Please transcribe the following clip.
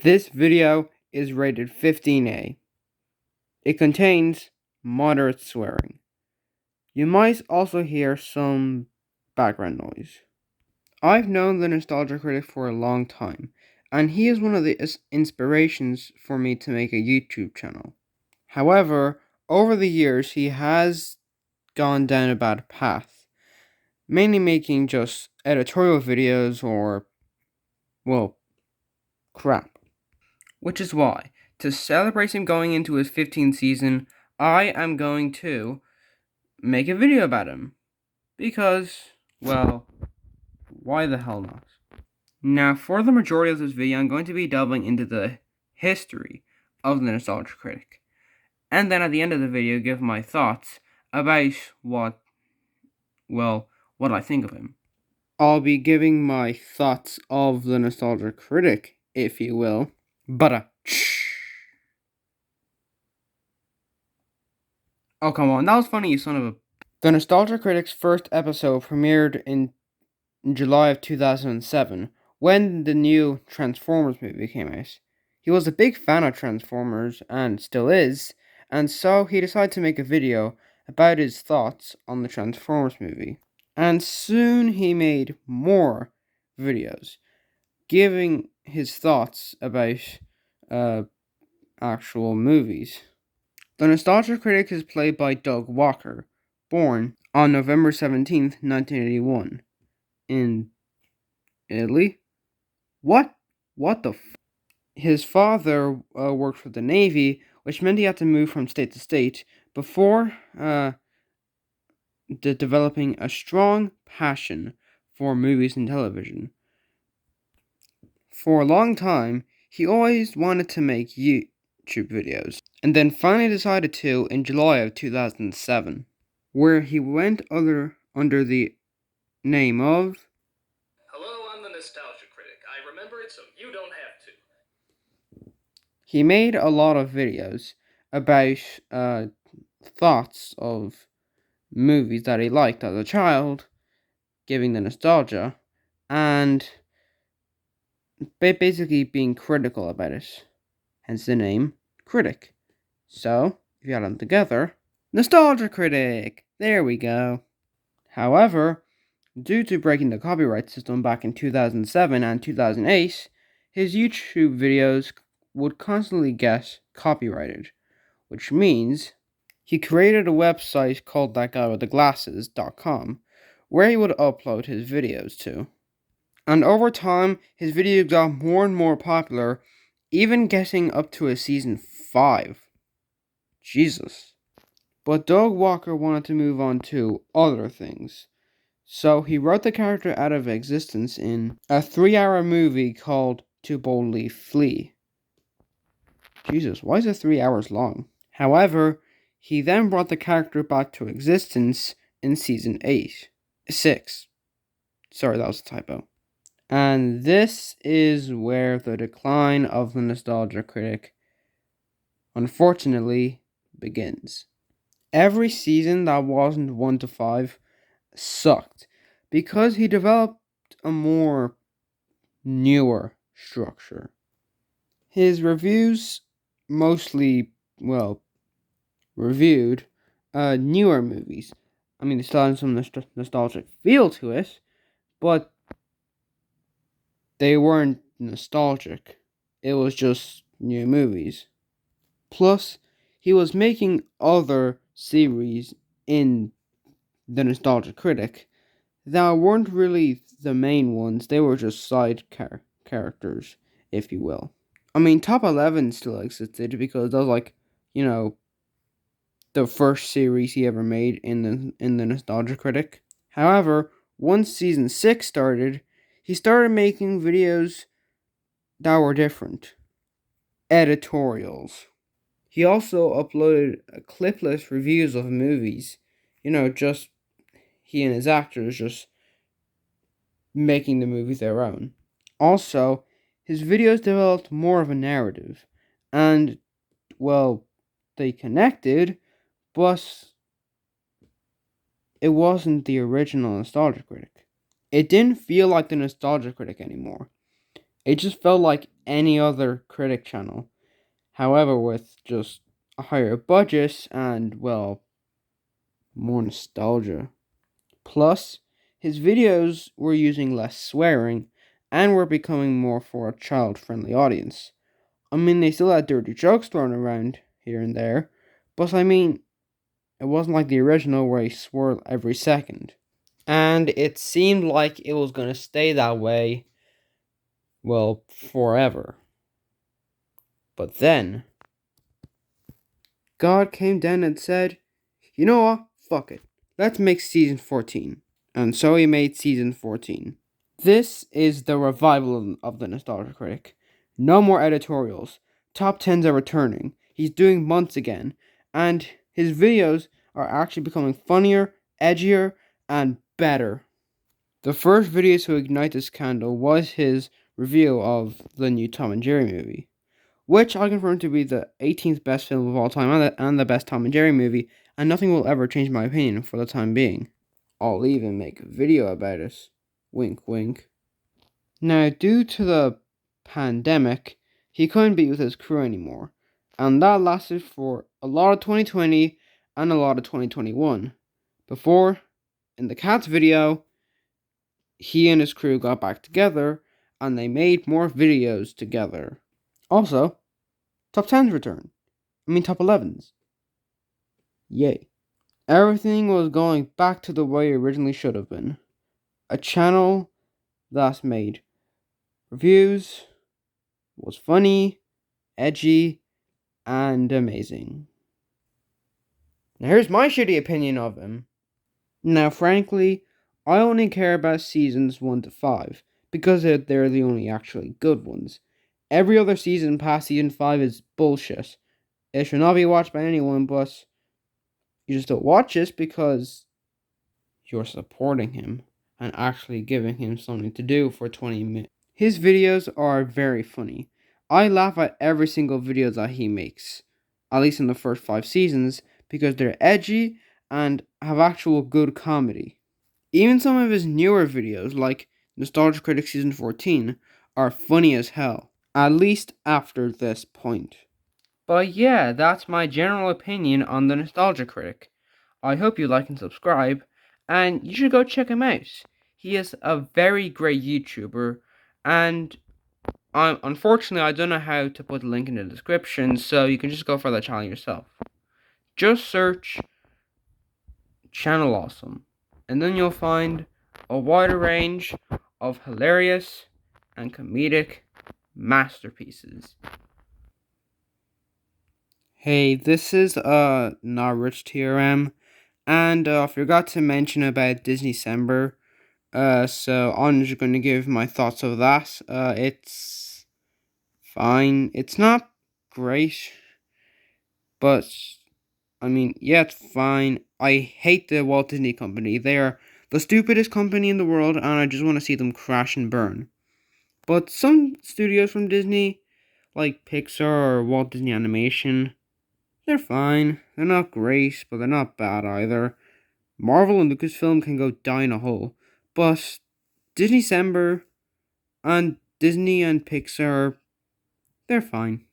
This video is rated 15A. It contains moderate swearing. You might also hear some background noise. I've known the Nostalgia Critic for a long time, and he is one of the inspirations for me to make a YouTube channel. However, over the years he has gone down a bad path, mainly making just editorial videos or, well, crap. Which is why, to celebrate him going into his 15th season, I am going to make a video about him. Because, well, why the hell not? Now, for the majority of this video, I'm going to be delving into the history of the Nostalgia Critic. And then at the end of the video, give my thoughts about what I think of him. I'll be giving my thoughts of the Nostalgia Critic, if you will. But, oh, come on, that was funny, you son of a... The Nostalgia Critic's first episode premiered in July of 2007, when the new Transformers movie came out. He was a big fan of Transformers, and still is, and so he decided to make a video about his thoughts on the Transformers movie. And soon he made more videos, giving his thoughts about actual movies. The Nostalgia Critic is played by Doug Walker, born on November 17th, 1981, in Italy? What? What the f? His father worked for the Navy, which meant he had to move from state to state before developing a strong passion for movies and television. For a long time, he always wanted to make YouTube videos, and then finally decided to in July of 2007, where he went under the name of... Hello, I'm the Nostalgia Critic. I remember it so you don't have to. He made a lot of videos about thoughts of movies that he liked as a child, giving the nostalgia, and basically being critical about it. Hence the name Critic. So, if you add them together, Nostalgia Critic! There we go. However, due to breaking the copyright system back in 2007 and 2008, his YouTube videos would constantly get copyrighted, which means he created a website called thatguywiththeglasses.com, where he would upload his videos to. And over time, his videos got more and more popular, even getting up to a season 5. Jesus. But Doug Walker wanted to move on to other things, so he wrote the character out of existence in a 3-hour movie called To Boldly Flee. Jesus, why is it 3 hours long? However, he then brought the character back to existence in season 6. Sorry, that was a typo. And this is where the decline of the Nostalgia Critic, unfortunately, begins. Every season that wasn't 1 to 5 sucked, because he developed a more newer structure. His reviews mostly, reviewed newer movies. I mean, they still had some nostalgic feel to it, but they weren't nostalgic. It was just new movies. Plus, he was making other series in the Nostalgia Critic that weren't really the main ones. They were just side characters, if you will. I mean, Top 11 still existed because that was like, the first series he ever made in the Nostalgia Critic. However, once season 6 started, he started making videos that were different. Editorials. He also uploaded clipless reviews of movies. Just he and his actors just making the movies their own. Also, his videos developed more of a narrative. And, they connected, but it wasn't the original Nostalgia Critic. It didn't feel like the Nostalgia Critic anymore. It just felt like any other critic channel. However, with just a higher budget and, well, more nostalgia. Plus, his videos were using less swearing and were becoming more for a child friendly audience. I mean, they still had dirty jokes thrown around here and there, but I mean, it wasn't like the original where he swore every second. And it seemed like it was going to stay that way, well, forever. But then, God came down and said, you know what? Fuck it. Let's make season 14. And so he made season 14. This is the revival of the Nostalgia Critic. No more editorials. Top 10s are returning. He's doing months again. And his videos are actually becoming funnier, edgier, and better. The first video to ignite this candle was his review of the new Tom and Jerry movie, which I confirm to be the 18th best film of all time and the best Tom and Jerry movie, and nothing will ever change my opinion for the time being. I'll even make a video about it. Wink, wink. Now, due to the pandemic, he couldn't be with his crew anymore, and that lasted for a lot of 2020 and a lot of 2021. Before, in the Cats video, he and his crew got back together and they made more videos together. Also, top 10s return. Top 11s. Yay. Everything was going back to the way it originally should have been. A channel that made reviews, was funny, edgy, and amazing. Now here's my shitty opinion of him. Now, frankly, I only care about seasons 1 to 5 because they're the only actually good ones. Every other season past season 5 is bullshit. It should not be watched by anyone, but you just don't watch it because you're supporting him and actually giving him something to do for 20 minutes. His videos are very funny. I laugh at every single video that he makes, at least in the first 5 seasons, because they're edgy and have actual good comedy. Even some of his newer videos, like Nostalgia Critic Season 14, are funny as hell, at least after this point. But yeah, that's my general opinion on the Nostalgia Critic. I hope you like and subscribe, and you should go check him out. He is a very great YouTuber, and unfortunately I don't know how to put the link in the description, so you can just go for the channel yourself. Just search Channel Awesome, and then you'll find a wider range of hilarious and comedic masterpieces. Hey, this is not RichTRM, and I forgot to mention about Disney December. So I'm just going to give my thoughts of that. It's fine. It's not great, but yeah, it's fine. I hate the Walt Disney Company. They are the stupidest company in the world, and I just want to see them crash and burn. But some studios from Disney, like Pixar or Walt Disney Animation, they're fine. They're not great, but they're not bad either. Marvel and Lucasfilm can go die in a hole, but Disney December and Disney and Pixar, they're fine.